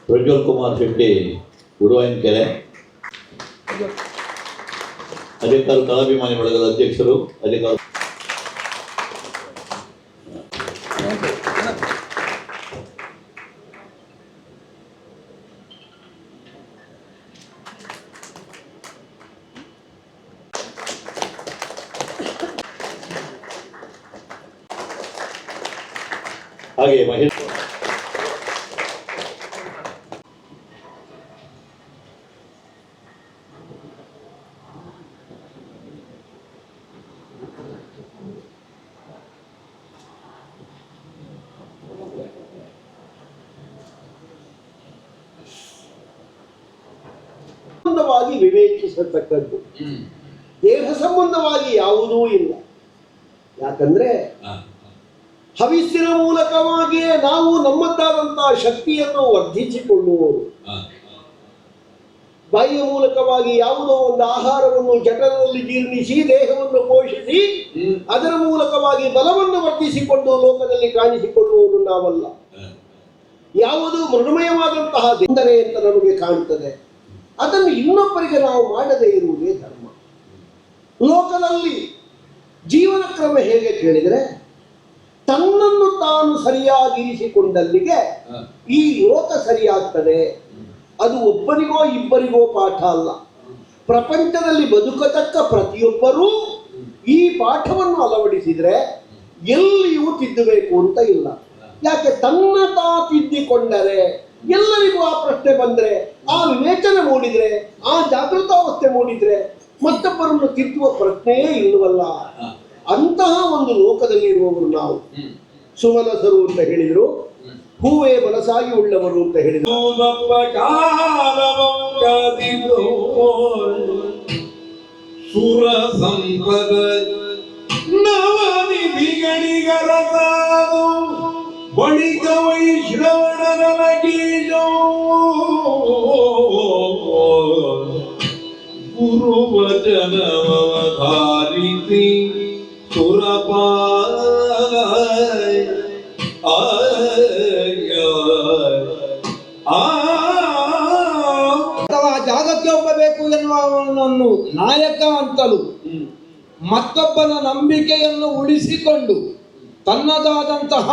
ಪ್ರಜ್ವಲ್ ಕುಮಾರ್ ಶೆಟ್ಟಿ ಉಡುವಾಯನಕೆರೆ ಅಧಿಕಾರ ಕಲಾಭಿಮಾನಿ ಬಳಗದ ಅಧ್ಯಕ್ಷರು ಅಧಿಕಾರ ಹಾಗೆ ಮಹೇಶ್ ಸಂಬಂಧವಾಗಿ ವಿವೇಚಿಸತಕ್ಕದ್ದು, ದೇಹ ಸಂಬಂಧವಾಗಿ ಯಾವುದೂ ಇಲ್ಲ. ಯಾಕಂದ್ರೆ ಹವಿಸ್ಸಿನ ಮೂಲಕವಾಗಿಯೇ ನಾವು ನಮ್ಮದ್ದಾದಂತಹ ಶಕ್ತಿಯನ್ನು ವರ್ಧಿಸಿಕೊಳ್ಳುವುದು. ಬಾಯಿಯ ಮೂಲಕವಾಗಿ ಯಾವುದೋ ಒಂದು ಆಹಾರವನ್ನು ಜಠರದಲ್ಲಿ ಜೀರ್ಣಿಸಿ ದೇಹವನ್ನು ಪೋಷಿಸಿ ಅದರ ಮೂಲಕವಾಗಿ ಬಲವನ್ನು ವರ್ಧಿಸಿಕೊಂಡು ಲೋಕದಲ್ಲಿ ಕಾಣಿಸಿಕೊಳ್ಳುವುದು ನಾವಲ್ಲ. ಯಾವುದು ಮೃಣಮಯವಾದಂತಹ ತೊಂದರೆ ಅಂತ ನಮಗೆ ಕಾಣುತ್ತದೆ, ಅದನ್ನು ಇನ್ನೊಬ್ಬರಿಗೆ ನಾವು ಮಾಡದೇ ಇರುವುದೇ ಧರ್ಮ. ಲೋಕದಲ್ಲಿ ಜೀವನ ಕ್ರಮ ಹೇಗೆ ಕೇಳಿದರೆ, ತನ್ನನ್ನು ತಾನು ಸರಿಯಾಗಿರಿಸಿಕೊಂಡಲ್ಲಿಗೆ ಈ ಲೋಕ ಸರಿಯಾಗ್ತದೆ. ಅದು ಒಬ್ಬರಿಗೋ ಇಬ್ಬರಿಗೋ ಪಾಠ ಅಲ್ಲ, ಪ್ರಪಂಚದಲ್ಲಿ ಬದುಕತಕ್ಕ ಪ್ರತಿಯೊಬ್ಬರೂ ಈ ಪಾಠವನ್ನು ಅಳವಡಿಸಿದ್ರೆ ಎಲ್ಲಿಯೂ ತಿದ್ದಬೇಕು ಅಂತ ಇಲ್ಲ. ಯಾಕೆ ತನ್ನ ತಾ ತಿದ್ದಿಕೊಂಡರೆ ಎಲ್ಲರಿಗೂ ಆ ಪ್ರಶ್ನೆ ಬಂದ್ರೆ, ಆ ವಿವೇಚನೆ ಮೂಡಿದ್ರೆ, ಆ ಜಾಗೃತಾವಸ್ಥೆ ಮೂಡಿದ್ರೆ ಮತ್ತೊಬ್ಬರನ್ನು ತಿದ್ದುವ ಪ್ರಶ್ನೆಯೇ ಇಲ್ಲವಲ್ಲ. ಅಂತಹ ಒಂದು ಲೋಕದಲ್ಲಿ ಇರುವವರು ನಾವು. ಸುಮನಸರು ಅಂತ ಹೇಳಿದ್ರು, ಹೂವೇ ಮನಸ್ಸಾಗಿ ಉಳ್ಳವರು ಅಂತ ಹೇಳಿದ್ರು. ಸುರ ಸಂಪದ ನವನಿಧಿಗಳಿಗರಸಾದು ಬಳಿಕ ವೈಶ್ರವಣನ ಗೀಜೋ ಗುರುವಚನವಧಾರಿಸಿ ಸುರಪಾಲ ಅಥವಾ ಜಾಗಕ್ಕೆ ಹೋಗಬೇಕು ಎನ್ನುವವನನ್ನು ನಾಯಕ ಅಂತಲೂ ಮತ್ತೊಬ್ಬನ ನಂಬಿಕೆಯನ್ನು ಉಳಿಸಿಕೊಂಡು ತನ್ನದಾದಂತಹ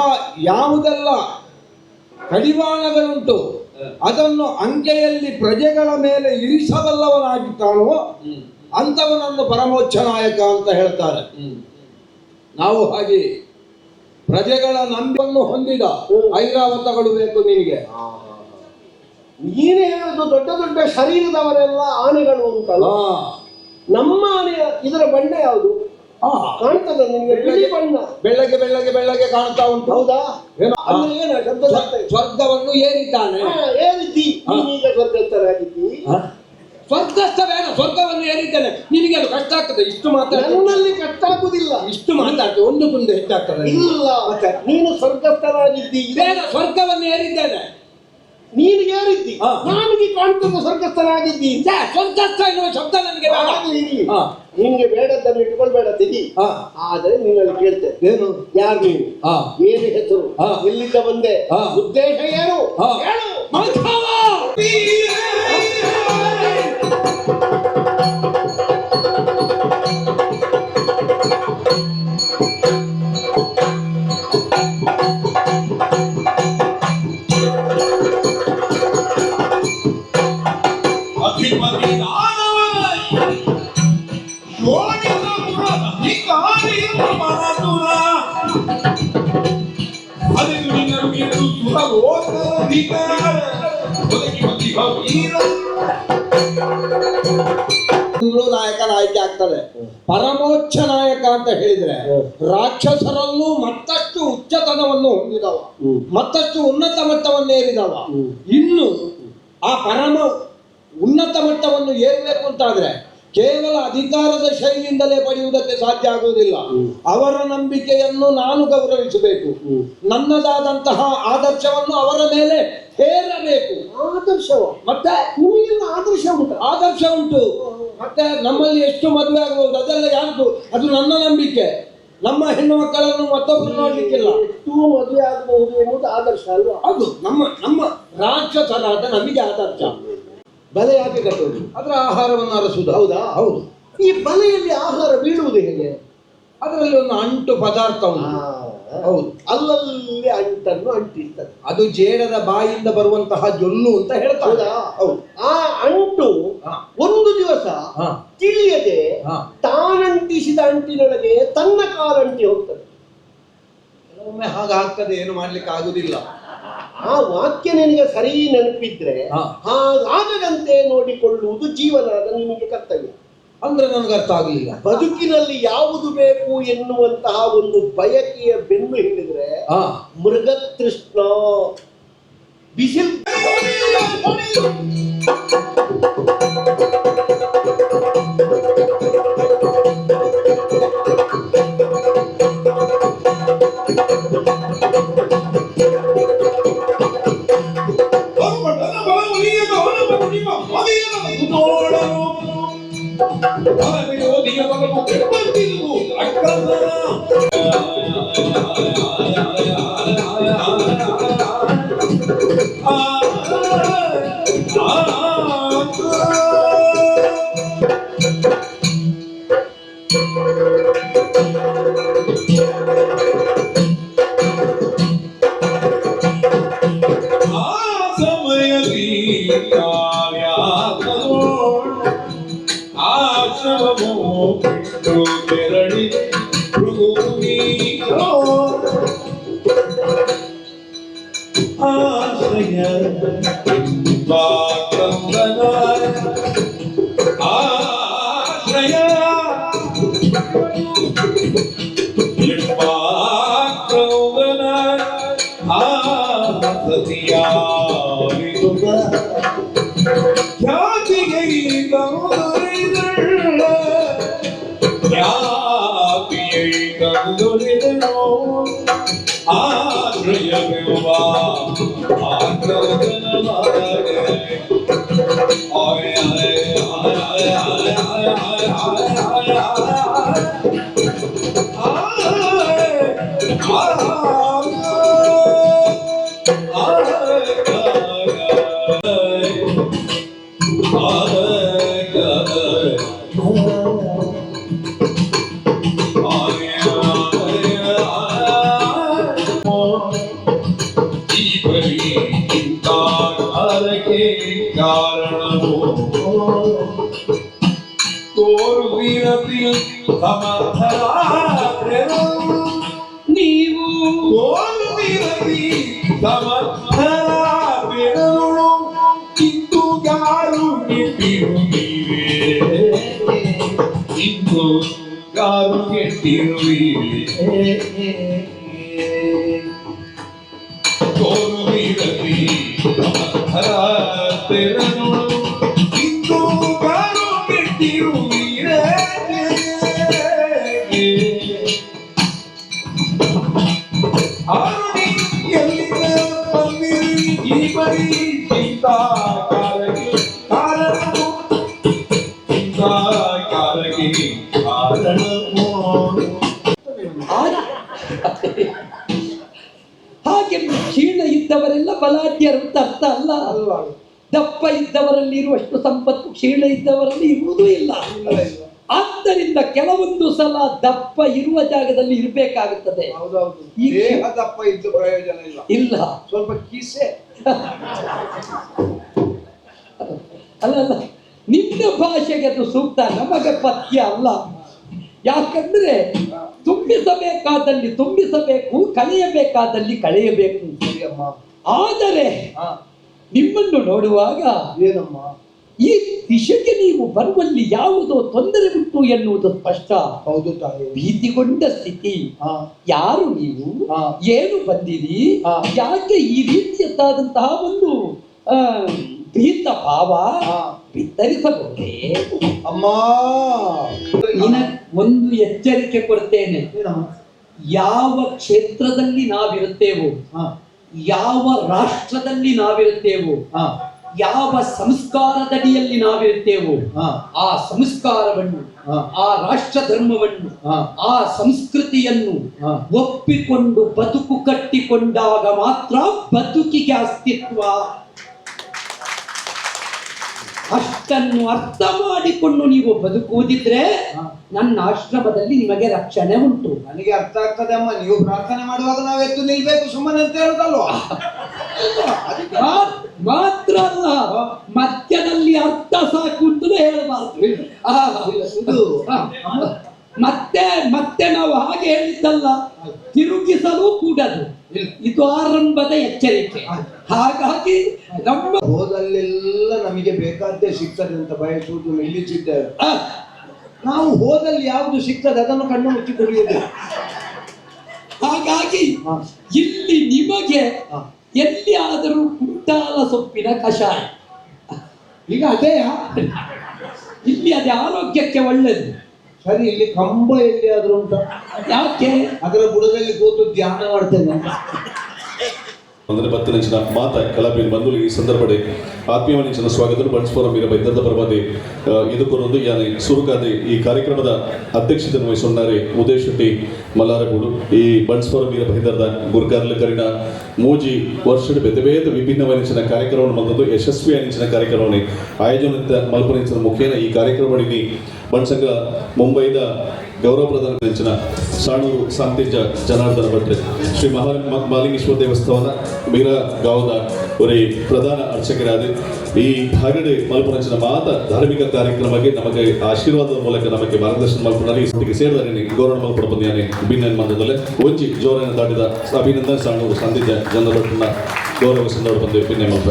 ಯಾವುದೆಲ್ಲ ಕಡಿವಾಣಗಳುಂಟು ಅದನ್ನು ಅಂಕೆಯಲ್ಲಿ ಪ್ರಜೆಗಳ ಮೇಲೆ ಇರಿಸಬಲ್ಲವನಾಗಿದ್ದಾನೋ ಅಂಥವನನ್ನು ಪರಮೋಚ್ಚ ನಾಯಕ ಅಂತ ಹೇಳ್ತಾರೆ. ನಾವು ಹಾಗೆ ಪ್ರಜೆಗಳ ನಂಬಿಕೆಯನ್ನು ಹೊಂದಿದ ಐರಾವತಗಳು ಬೇಕು ನಿನಗೆ. ನೀನೇ ಹೇಳೋದು ದೊಡ್ಡ ದೊಡ್ಡ ಶರೀರದವರೆಲ್ಲ ಆನೆಗಳು ಅಂತಲ್ಲ. ನಮ್ಮ ಆನೆ ಇದರ ಬಣ್ಣ ಯಾವುದು ಕಾಣ್ತದ ನಿನಗೆ? ಬಿಳಿ ಬಣ್ಣ, ಬೆಳ್ಳಗೆ ಬೆಳ್ಳಗೆ ಬೆಳ್ಳಗೆ ಕಾಣ್ತಾ ಉಂಟು. ಹೌದಾ? ಸ್ವರ್ಗವನ್ನು ಏರಿದ್ದಾನೆ. ಏರಿದ್ದಿ ನೀನೀಗ ಸ್ವರ್ಗಸ್ಥರಾಗಿದ್ದಿ. ಸ್ವರ್ಗಸ್ಥ ಬೇಡ, ಸ್ವರ್ಗವನ್ನು ಏರಿದ್ದಾನೆ. ನಿನಗೆ ಅದು ಕಷ್ಟ ಆಗ್ತದೆ. ಇಷ್ಟು ಮಾತಾಡ್ತದೆ, ನನ್ನಲ್ಲಿ ಕಷ್ಟ ಆಗುದಿಲ್ಲ. ಇಷ್ಟು ಮಾತಾಡ್ತದೆ, ಒಂದು ಮುಂದೆ ಹೆಚ್ಚಾಗ್ತದೆ. ಇಲ್ಲ, ನೀನು ಸ್ವರ್ಗಸ್ಥರಾಗಿದ್ದಿ. ಬೇಡ, ಸ್ವರ್ಗವನ್ನು ಏರಿದ್ದೇನೆ. ನೀನು ಏರಿದ್ದಿ, ನನಗೆ ಕಾಣ್ತದೆ ಸ್ವರ್ಗಸ್ಥರಾಗಿದ್ದಿ. ಸ್ವರ್ಗಸ್ಥ ಎನ್ನುವ ಶಬ್ದ ನನಗೆ ಬೇಡ. ನಿನ್ಗೆ ಬೇಡದನ್ನು ಇಟ್ಕೊಳ್ಬೇಡ, ತಿಳಿ. ಆದ್ರೆ ನೀನಲ್ಲಿ ಕೇಳ್ತೇನೆ, ಏನು? ಯಾರು ನೀನು? ಏನು ಹೆಸರು? ಎಲ್ಲಿಂದ ಬಂದೆ? ಉದ್ದೇಶ ಏನು? ಹೇಳು. ನಾಯಕನ ಆಯ್ಕೆ ಆಗ್ತದೆ. ಪರಮೋಚ್ಚ ನಾಯಕ ಅಂತ ಹೇಳಿದ್ರೆ ರಾಕ್ಷಸರಲ್ಲೂ ಮತ್ತಷ್ಟು ಉಚ್ಚತನವನ್ನು ಹೊಂದಿದವ, ಮತ್ತಷ್ಟು ಉನ್ನತ ಮಟ್ಟವನ್ನೇರಿದವ. ಇನ್ನು ಆ ಪರಮ ಉನ್ನತ ಮಟ್ಟವನ್ನು ಏರಬೇಕು ಅಂತಾದ್ರೆ ಕೇವಲ ಅಧಿಕಾರದ ಶೈಲಿಯಿಂದಲೇ ಪಡೆಯುವುದಕ್ಕೆ ಸಾಧ್ಯ ಆಗುವುದಿಲ್ಲ. ಅವರ ನಂಬಿಕೆಯನ್ನು ನಾನು ಗೌರವಿಸಬೇಕು, ನನ್ನದಾದಂತಹ ಆದರ್ಶವನ್ನು ಅವರ ಮೇಲೆ ಹೇರಬೇಕು. ಆದರ್ಶವ ಮತ್ತೆ ಆದರ್ಶ ಉಂಟು? ಆದರ್ಶ ಉಂಟು. ಮತ್ತೆ ನಮ್ಮಲ್ಲಿ ಎಷ್ಟು ಮದುವೆ ಆಗಬಹುದು ಅದೆಲ್ಲ ಯಾರ್ದು? ಅದು ನನ್ನ ನಂಬಿಕೆ. ನಮ್ಮ ಹೆಣ್ಣು ಮಕ್ಕಳನ್ನು ಮತ್ತೊಬ್ಬರು ನೋಡ್ಲಿಕ್ಕಿಲ್ಲ. ಎಷ್ಟು ಮದುವೆ ಆಗಬಹುದು ಎನ್ನುವುದು ಆದರ್ಶ ಅಲ್ವಾ? ಅದು ನಮ್ಮ ರಾಕ್ಷಸರಾದ ನಮಗೆ ಆದರ್ಶ. ಬಲೆ ಯಾಕೆ ಕಟ್ಟೋದು? ಅದರ ಆಹಾರವನ್ನು ಅರಸುವುದು. ಹೌದಾ? ಹೌದು. ಈ ಬಲೆಯಲ್ಲಿ ಆಹಾರ ಬೀಳುವುದು ಹೇಗೆ? ಅದರಲ್ಲಿ ಒಂದು ಅಂಟು ಪದಾರ್ಥ ಉಂಟು. ಹೌದು. ಅಲ್ಲಲ್ಲಿ ಅಂಟನ್ನು ಅಂಟಿರ್ತದೆ. ಅದು ಜೇಡದ ಬಾಯಿಂದ ಬರುವಂತಹ ಜೊಲ್ಲು ಅಂತ ಹೇಳ್ತಾರೆ. ಹೌದು. ಆ ಅಂಟು ಒಂದು ದಿವಸ ತಿಳಿಯದೆ ತಾನಂಟಿಸಿದ ಅಂಟಿನೊಳಗೆ ತನ್ನ ಕಾಲಂಟಿ ಹೋಗ್ತದೆ. ಕೆಲವೊಮ್ಮೆ ಹಾಗಾಗ್ತದೆ, ಏನು ಮಾಡ್ಲಿಕ್ಕೆ ಆಗುದಿಲ್ಲ. ಆ ವಾಕ್ಯ ನಿನಗೆ ಸರಿ ನೆನಪಿದ್ರೆ ಹಾಗಾಗಂತೆ ನೋಡಿಕೊಳ್ಳುವುದು ಜೀವನದ ನಿಮಗೆ ಕರ್ತವ್ಯ. ಅಂದ್ರೆ ನನಗೆ ಅರ್ಥ ಆಗಲಿಲ್ಲ. ಬದುಕಿನಲ್ಲಿ ಯಾವುದು ಬೇಕು ಎನ್ನುವಂತಹ ಒಂದು ಬಯಕೆಯ ಬೆನ್ನು ಹಿಡಿದ್ರೆ ಮೃಗತೃಷ್ಣ ಬಿಸಿಲು ನೀವು ಕಿತ್ತು ಗಾರು ಕೆಟ್ಟಿರು ನೀವೇ, ಇಂದು ಗಾರು ಕೆಟ್ಟಿರುವೀರೆ. ತೋರುವಿರಲಿ ಸಮರ್ಥರ ತೆರನುಳು, ಇಂದು ಗಾರು ಕೆಟ್ಟಿರುವೀರೆ. ಆರುಣಿ ಎಲ್ಲಿಂದ ಬಂದಿರಿ ಈ ಬರೀ ಚಿಂತಾಕಾರಕ್ಕೆ ಕಾರಣವು, ಚಿಂತಾಕಾರಕ್ಕೆ ಕಾರಣವು. ಹಾಗೆ ಕ್ಷೀಣ ಇದ್ದವರೆಲ್ಲ ಬಲಾಢ್ಯರು ಅಂತ ಅರ್ಥ ಅಲ್ಲ. ದಪ್ಪ ಇದ್ದವರಲ್ಲಿ ಇರುವಷ್ಟು ಸಂಪತ್ತು ಕ್ಷೀಣ ಇದ್ದವರಲ್ಲಿ ಇರುವುದೂ ಇಲ್ಲ. ಆದ್ದರಿಂದ ಕೆಲವೊಂದು ಸಲ ದಪ್ಪ ಇರುವ ಜಾಗದಲ್ಲಿ ಇರಬೇಕಾಗುತ್ತದೆ. ಈ ದೇಹ ದಪ್ಪ ಇದ್ದು ಪ್ರಯೋಜನ ಇಲ್ಲ. ಸ್ವಲ್ಪ ಕಿಸೆ ಅಲ್ಲ, ನಿನ್ನ ಭಾಷೆಗೆ ಅದು ಸೂಕ್ತ, ನಮಗೆ ಪಥ್ಯ ಅಲ್ಲ. ಯಾಕಂದ್ರೆ ತುಂಬಿಸಬೇಕಾದಲ್ಲಿ ತುಂಬಿಸಬೇಕು, ಕಳೆಯಬೇಕಾದಲ್ಲಿ ಕಳೆಯಬೇಕು. ಆದರೆ ನಿಮ್ಮನ್ನು ನೋಡುವಾಗ ಏನಮ್ಮ ಈ ದಿಶೆಗೆ ನೀವು ಬರುವಲ್ಲಿ ಯಾವುದೋ ತೊಂದರೆ ಉಂಟು ಎನ್ನುವುದು ಸ್ಪಷ್ಟ. ಹೌದು ತಾಯಿ. ಭೀತಿಗೊಂಡ ಸ್ಥಿತಿ. ಯಾರು ನೀವು, ಏನು ಬಂದಿರಿ, ಯಾಕೆ ಈ ರೀತಿಯದ್ದಾದಂತಹ ಒಂದು ಭೀತ ಭಾವ ಬಿತ್ತರಿಸಬಹುದೇ? ಅಮ್ಮ ಒಂದು ಎಚ್ಚರಿಕೆ ಕೊಡ್ತೇನೆ. ಯಾವ ಕ್ಷೇತ್ರದಲ್ಲಿ ನಾವಿರುತ್ತೇವೋ, ಯಾವ ರಾಷ್ಟ್ರದಲ್ಲಿ ನಾವಿರುತ್ತೇವೋ, ಯಾವ ಸಂಸ್ಕಾರದಡಿಯಲ್ಲಿ ನಾವಿರ್ತೇವೋ ಆ ಸಂಸ್ಕಾರವನ್ನು, ಆ ರಾಷ್ಟ್ರ ಧರ್ಮವನ್ನು, ಆ ಸಂಸ್ಕೃತಿಯನ್ನು ಒಪ್ಪಿಕೊಂಡು ಬದುಕು ಕಟ್ಟಿಕೊಂಡಾಗ ಮಾತ್ರ ಬದುಕಿಗೆ ಅಸ್ತಿತ್ವ. ಅಷ್ಟನ್ನು ಅರ್ಥ ಮಾಡಿಕೊಂಡು ನೀವು ಬದುಕುವುದಿದ್ರೆ ನನ್ನ ಆಶ್ರಮದಲ್ಲಿ ನಿಮಗೆ ರಕ್ಷಣೆ ಉಂಟು. ನನಗೆ ಅರ್ಥ ಆಗ್ತದೆ ಅಮ್ಮ, ನೀವು ಪ್ರಾರ್ಥನೆ ಮಾಡುವಾಗ ನಾವು ಎತ್ತು ನಿಲ್ಬೇಕು ಸುಮ್ಮನೆ ಅಂತ ಹೇಳುದಲ್ವಾ? ಮಾತ್ರ ಅಲ್ಲ, ಮಧ್ಯದಲ್ಲಿ ಅರ್ಥ ಸಾಕು ಅಂತಲೇ ಹೇಳಬಾರ್ದು. ಮತ್ತೆ ಮತ್ತೆ ನಾವು ಹಾಗೆ ಹೇಳಿದ್ದಲ್ಲ, ತಿರುಗಿಸಲು ಕೂಡದು. ಇದು ಆರಂಭದ ಎಚ್ಚರಿಕೆ. ಹಾಗಾಗಿ ನಮ್ಮ ಹೋದಲ್ಲೆಲ್ಲ ನಮಗೆ ಬೇಕಾದ್ದೇ ಸಿಗ್ತದೆ ಅಂತ ಬಯಸುವುದು ನಿಲ್ಲಿಸಿದ್ದೇವೆ. ನಾವು ಹೋದಲ್ಲಿ ಯಾವುದು ಸಿಗ್ತದೆ ಅದನ್ನು ಕಣ್ಣು ಮುಚ್ಚಿ ಕುಡಿಯುವುದು. ಹಾಗಾಗಿ ಇಲ್ಲಿ ನಿಮಗೆ ಎಲ್ಲಿ ಆದರೂ ಕುಂಟಾಲ ಸೊಪ್ಪಿನ ಕಷಾಯ, ಈಗ ಅದೇ ಇಲ್ಲಿ ಅದೇ ಆರೋಗ್ಯಕ್ಕೆ ಒಳ್ಳೆಯದು. ಸರಿ, ಇಲ್ಲಿ ಕಂಬ ಎಲ್ಲಿ ಆದ್ರೂ ಉಂಟ? ಯಾಕೆ? ಅದರ ಬುಡದಲ್ಲಿ ಕೂತು ಧ್ಯಾನ ಮಾಡ್ತೇನೆ. ಅಂದರೆ ಬತ್ತನಿಂಚಿನ ಮಾತ ಕಲಾಪಿನ ಬಂದು ಈ ಸಂದರ್ಭಡೆ ಆತ್ಮೀಯವನಿಂಚಿನ ಸ್ವಾಗತ ಬಣ್ಸ್ ಫೋರಂ ಇರ ಬೈದರ್ದ ಪರವಾದಿ ಇದಕ್ಕೊಂದು ಯಾನೆ ಸುರುಕಾದ ಈ ಕಾರ್ಯಕ್ರಮದ ಅಧ್ಯಕ್ಷತೆಯನ್ನು ವಹಿಸುತ್ತಾರೆ ಉದಯ್ ಶೆಟ್ಟಿ ಮಲ್ಲಾರಗೂಡು. ಈ ಬಣ್ಸ್ ಫೋರಂ ಇರ ಬೈದರ್ದ ಗುರುಕಾರ್ಲ ಕರಿನ ಮೂಜಿ ವರ್ಷದ ಬೇತೆ ಬೇತೆ ವಿಭಿನ್ನವನಿಂಚಿನ ಕಾರ್ಯಕ್ರಮವನ್ನು ಬಂದದ್ದು ಯಶಸ್ವಿ ಅನಿಂಚಿನ ಕಾರ್ಯಕ್ರಮವನ್ನು ಆಯೋಜನೆ ಮಲ್ಪನಿಂಚಿನ ಮುಖೇನ ಈ ಕಾರ್ಯಕ್ರಮದಲ್ಲಿ ಬಣ್ಸಂಗ ಮುಂಬೈದ ಗೌರವ ಪ್ರದಾನ ಸಾಣೂರು ಸಾಂತೇಜ ಜನಾರ್ದನ ಭಟ್ರೆ ಶ್ರೀ ಮಹಾಲಿಂಗೇಶ್ವರ ದೇವಸ್ಥಾನ ಮೀರಗಾಂವದ ಒರೇ ಪ್ರಧಾನ ಅರ್ಚಕರಾದ ಈ ಹಗಡೆ ಮಲ್ಪನಂಚಿನ ಮಾತ ಧಾರ್ಮಿಕ ಕಾರ್ಯಕ್ರಮಕ್ಕೆ ನಮಗೆ ಆಶೀರ್ವಾದದ ಮೂಲಕ ನಮಗೆ ಮಾರ್ಗದರ್ಶನ ಮಲ್ಪನಲ್ಲಿ ಒಟ್ಟಿಗೆ ಸೇರಿದರೆ ಗೌರವ ಮಲ್ಪನ ಬಂದಿಯಾನೆ ಭಿನ್ನ ಮಂದದಲ್ಲೇ ಒಂಜಿ ಜೋರನ್ನು ದಾಟಿದ ಅಭಿನಂದನೆ ಸಾಣೂರು ಸಾಂತೇಜ ಜನರ ಭಟ್ರನ್ನ ಗೌರವ ಸಂದರ್ಭ ಬಂದು ಭಿನ್ನ ಮಲ್ಪ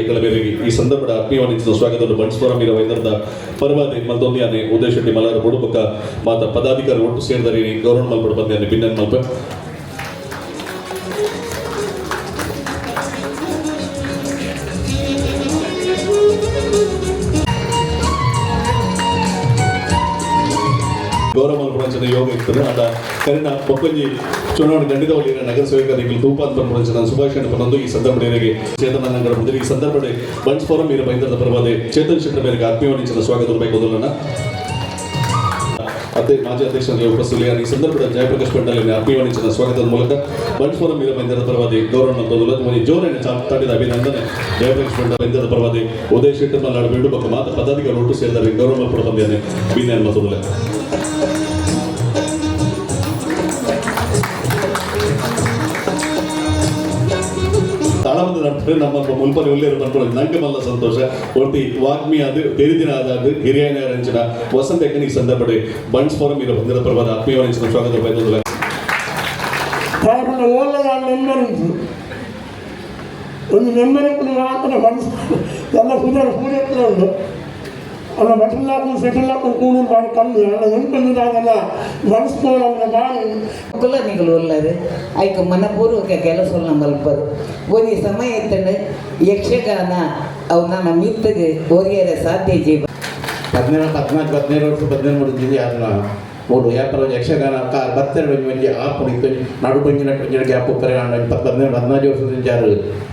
ಐಕಲ ಬೇರೆಗೆ ಈ ಸಂದರ್ಭದ ಆತ್ಮೀಯವಾದ ಸ್ವಾಗತವನ್ನು ಬಣ್ಸ್ ಫೋರಂ ಇರ ವೈದ್ಯರದ ಪರವಾದಿ ಮತ್ತೊಂದಿಯಾನೆ ಉದಯ್ ಶೆಟ್ಟಿ ಮಲ್ಲಾರ ಬುಡುಬಕ ಮಾತ ಪದಾಧಿಕಾರಿ ಒಟ್ಟು ಸೇರಿದರೆ ಗೌರವ ಮಲ್ಪಡ ಬಂದಿಯಾನೆ ಭಿನ್ನ ಮಲ್ಪ ಗೌರವ ಮಲ್ಪುರಂಚನ ಯೋಗ ಇರ್ತದೆ ಅದ ಕರಿನ ಪೊಕ್ಕಂಜಿ ಚುನಾವಣೆ ಖಂಡಿತವಾಗಿ ನಗರ ಸೇವಕರಿಗೆ ತೂಪಾನ್ ಪಂಪುರಂಚನ ಸುಭಾಷಣೆ ಪನ್ನೊಂದು ಈ ಸಂದರ್ಭದಲ್ಲಿ ಚೇತನ ನಗರ ಮುಂದೆ ಈ ಸಂದರ್ಭದಲ್ಲಿ ಬಣ್ಸ್ ಫೋರಂ ಇರ ಬೈಂದರದ ಪರವಾದೆ ಚೇತನ್ ಶೆಟ್ಟರ್ ಮೇರೆಗೆ ಆತ್ಮೀಯವಾಣಿಂచిన ಸ್ವಾಗತ ಬೈಕೋದಲ್ಲ ಮಾಜಿ ಅಧ್ಯಕ್ಷರಿಗೆ ಉಪಸ್ಥಿತಿಯಲ್ಲಿ ಈ ಸಂದರ್ಭದ ಜಯಪ್ರಕಾಶ್ ಪಂಡಲ್ ಆತ್ಮೀಯವಾಣಿಂచిన ಸ್ವಾಗತದ ಮೂಲಕ ಬಣ್ಸ್ ಫೋರಂ ಇರ ಬೈಂದರದ ಪರವಾದಿ ಗೌರವ ಮತ್ತೊಂದು ಜೋರನ್ನು ತಾಟಿದ ಅಭಿನಂದನೆ ಜಯಪ್ರಕಾಶ್ ಪಂಡಲ್ ಬೈಂದರದ ಪರವಾದಿ ಉದಯ್ ಶೆಟ್ಟರ್ ಮಲ್ಲಾಡ ಬಿಡು ಪಕ್ಕ ಮಾತ ಪದಾಧಿಕಾರಿ ಒಟ್ಟು ಸೇರಿದರೆ ಗೌರವ ಮಲ್ಪಡ ಬಂದಿಯಾನೆ ಬಿನ್ಯಾನ್ ಮತ್ತೊಂದು ತಾಳಮದ ನಡ್ತಾರೆ ನಮ್ಮ ಮುಲ್ಪನೆ ಒಳ್ಳೆಯರು ಬಂದ್ಕೊಳ್ಳೋದು ನಂಗೆ ಮಲ್ಲ ಸಂತೋಷ ಒಟ್ಟಿ ವಾಗ್ಮಿ ಅದು ತೆರಿದಿನ ಆದಾದ ಹಿರಿಯ ರಂಚನ ವಸಂತ ಈ ಸಂದರ್ಭಡೆ ಬಣ್ಸ್ ಫೋರಂ ಇರೋ ಬಂದಿರ ಪ್ರಭಾದ ಆತ್ಮೀಯವಂಚಿನ ಸ್ವಾಗತ ಬಯಸುವುದಿಲ್ಲ. ಒಂದು ನೆಮ್ಮದಿ ಮಾತ್ರ ಬಣ್ಸ್ ಎಲ್ಲ ಪೂಜೆ ಉಂಟು. ಅಲ್ಲ ಬಟಲ್ಲಾಕೊಂಡು ಸೆಟಲ್ಲಾಕೊಂಡು ಕೂಡು ಮಾಡಿ ಕಮ್ಮಿ ಅಲ್ಲ ಉಂಟುದಾಗಲ್ಲ ಬಳಸ್ಕೊಳ್ಳೋಲ್ಲ ಬಾಳಿ ಕುಲನಿಗಳು ಒಳ್ಳೇದು ಐಕ ಮನಪೂರ್ವಕ ಕೆಲಸವನ್ನು ಮಲ್ಪದು ಒಂದು ಸಮಯ ಇತ್ತಂದ್ರೆ ಯಕ್ಷಗಾನ ಅವು ನನ್ನ ಮಿತ್ತಿಗೆ ಒರಿಯರ ಸಾಧ್ಯ ಜೀವ 17 ವರ್ಷ 17 ಜಿಲ್ಲೆ ಅದನ್ನ ಮೂಡು ವ್ಯಾಪಾರ ಯಕ್ಷಗಾನ ಬತ್ತರ ಬಂಜಿ ಆಪುಣಿತ್ತು ನಡು ಬಂಜಿನ ಗ್ಯಾಪ್ ಉಪ್ಪರೆ 17 ವರ್ಷದಿಂದ ಯಾರು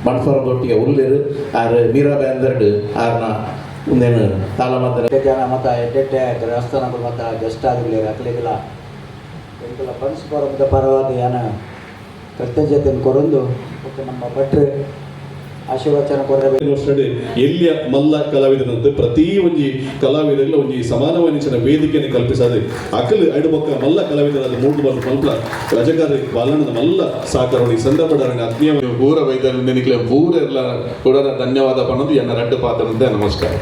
ಮಣ್ಫೋರಂ ಒಟ್ಟಿಗೆ ಉಳ್ಳೇರು ಆರು ಮೀರಾಬಾಂದರ್ಡು ಆರ್ನ ಮುಂದೇನು ತಾಳ ಮಾತ್ರ ಜನ ಮತ್ತು ಎಡ್ಡೆಡ್ಡೆ ದೇವಸ್ಥಾನಗಳು ಮತ್ತು ಗೆಸ್ಟ್ ಆಗಲಿ ಹಾಕ್ಲಿಕ್ಕಿಲ್ಲ ಎಂತೆಲ್ಲ ಬಣ್ಸ್ ಫೋರಮ್ದ ಪರವಾಗಿ ಏನ ಕೃತಜ್ಞತೆಯನ್ನು ಕೊರೊಂದು ಮತ್ತು ನಮ್ಮ ಭಟ್ರು ಆಶೀರ್ವಚನ ಕೊರಬೇಕು. ಎಲ್ಲಿಯ ಮಲ್ಲ ಕಲಾವಿದರಂತೆ ಪ್ರತಿ ಒಂಜಿ ಕಲಾವಿದರಿಗೆ ಒಂಜಿ ಸಮಾನವನಿಂಚಿನ ವೇದಿಕೆಯನ್ನು ಕಲ್ಪಿಸದೆ ಅಕಲ್ ಅಡುಬೊಕ್ಕ ಮಲ್ಲ ಕಲಾವಿದರಾದ ಮೂಡು ಬಂದು ಮಲ್ಪ ರಜಗಾರಿ ಬಾಲನದ ಮಲ್ಲ ಸಾಕರವಣಿ ಸಂದರ್ಭದ ಆತ್ಮೀಯ ಪೂರ ವೈದ್ಯರು ನೆನಕ್ಲೆ ಪೂರ ಎಲ್ಲ ಕೂಡ ಧನ್ಯವಾದ ಪನ್ನೋದು ಎನ್ನ ರಡ್ಡು ಪಾತ್ರ ನಮಸ್ಕಾರ.